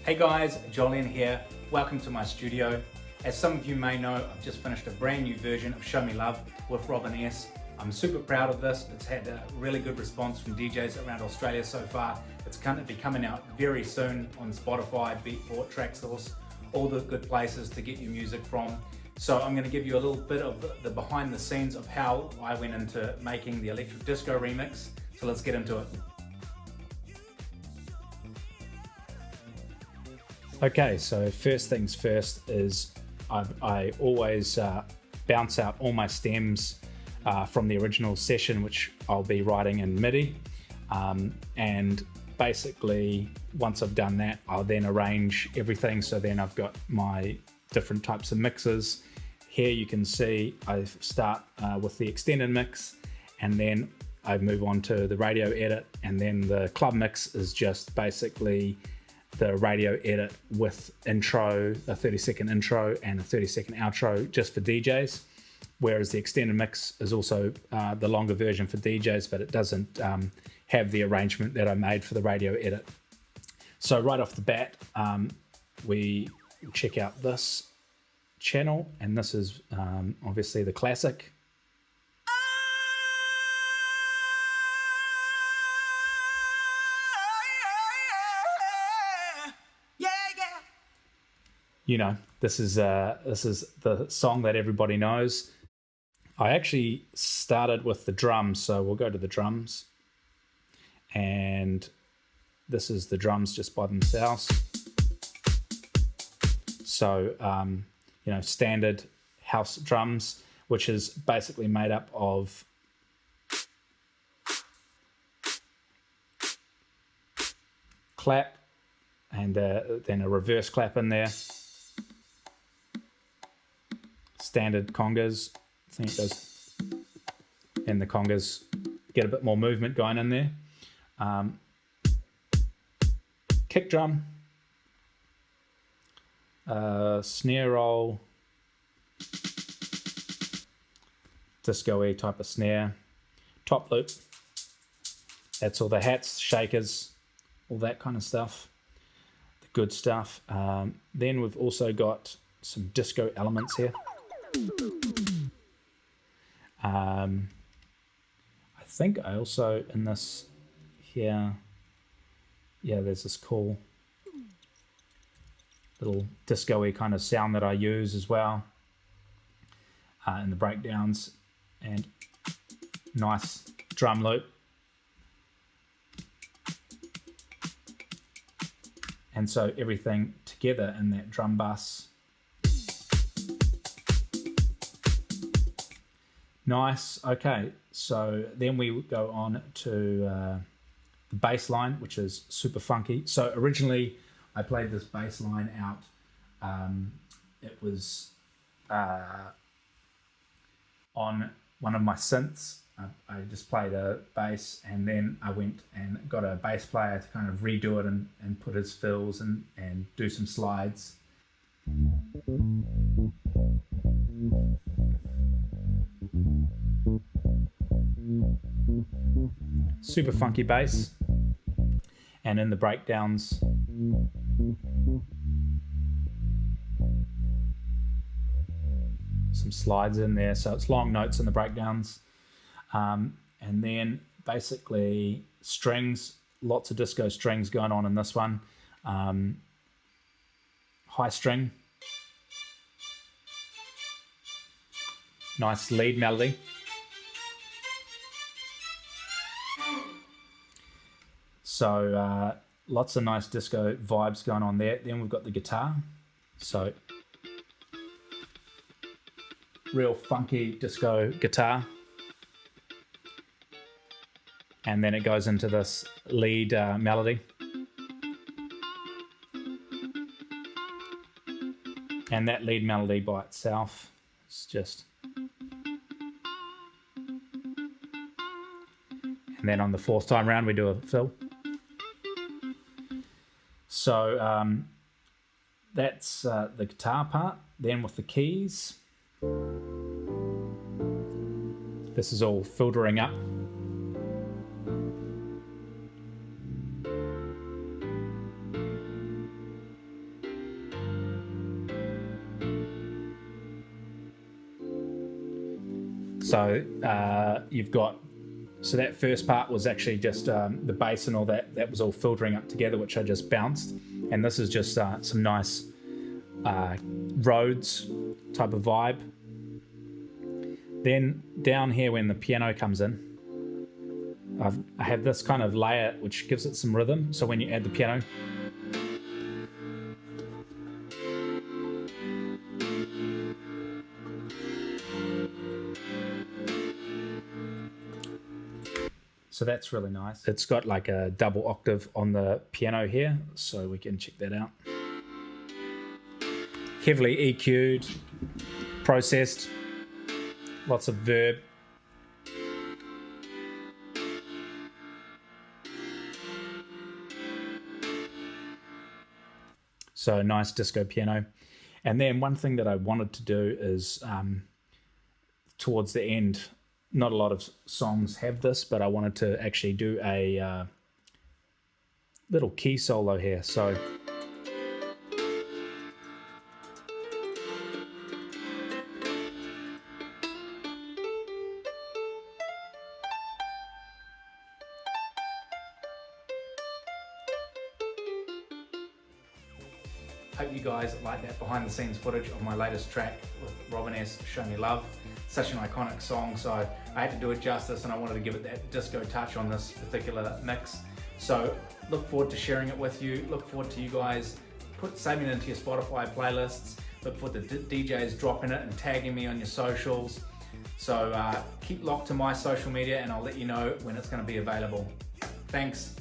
Hey guys, Jolyon here. Welcome to my studio. As some of you may know, I've just finished a brand new version of Show Me Love with Robin S. I'm super proud of this. It's had a really good response from DJs around Australia so far. It's going to be coming out very soon on Spotify, Beatport, Traxsource, all the good places to get your music from. So I'm going to give you a little bit of the behind the scenes of how I went into making the Elektrik Disko remix. So let's get into it. Okay, so first things first is I always bounce out all my stems from the original session, which I'll be writing in MIDI. And basically, once I've done that, I'll then arrange everything. So then I've got my different types of mixes. Here you can see I start with the extended mix, and then I move on to the radio edit, and then the club mix is just basically the radio edit with intro, a 30-second intro and a 30-second outro just for DJs, whereas the extended mix is also the longer version for DJs, but it doesn't have the arrangement that I made for the radio edit. So right off the bat, we check out this channel, and this is obviously the classic. You know, this is the song that everybody knows. I actually started with the drums, so we'll go to the drums. And this is the drums just by themselves. So, standard house drums, which is basically made up of clap and then a reverse clap in there. Standard congas, I think it does, and the congas get a bit more movement going in there. Kick drum, snare roll, disco-y type of snare, top loop, that's all the hats, shakers, all that kind of stuff, the good stuff. Then we've also got some disco elements here. I think I also in this here, there's this cool little disco-y kind of sound that I use as well in the breakdowns, and nice drum loop. And so everything together in that drum bus. Nice. Okay, so then we go on to the bass line, which is super funky. So originally I played this bass line out. It was on one of my synths. I just played a bass, and then I went and got a bass player to kind of redo it and put his fills and do some slides. Super funky bass, and in the breakdowns some slides in there, so it's long notes in the breakdowns, and then basically strings, lots of disco strings going on in this one. High string, nice lead melody. So lots of nice disco vibes going on there. Then we've got the guitar. So real funky disco guitar. And then it goes into this lead melody. And that lead melody by itself is just... And then on the fourth time round we do a fill. So that's the guitar part. Then with the keys, this is all filtering up. So you've got, so that first part was actually just the bass and all that was all filtering up together, which I just bounced. And this is just some nice Rhodes type of vibe. Then down here when the piano comes in, I have this kind of layer which gives it some rhythm. So when you add the piano, so that's really nice. It's got like a double octave on the piano here, so we can check that out. Heavily EQ'd, processed, lots of verb. So nice disco piano. And then one thing that I wanted to do is towards the end, not a lot of songs have this, but I wanted to actually do a little key solo here. So hope you guys like that behind the scenes footage of my latest track with Robin S, Show Me Love. Such an iconic song, so I had to do it justice and I wanted to give it that disco touch on this particular mix. So look forward to sharing it with you, look forward to you guys saving it into your Spotify playlists, look forward to DJs dropping it and tagging me on your socials. So keep locked to my social media and I'll let you know when it's going to be available. Thanks.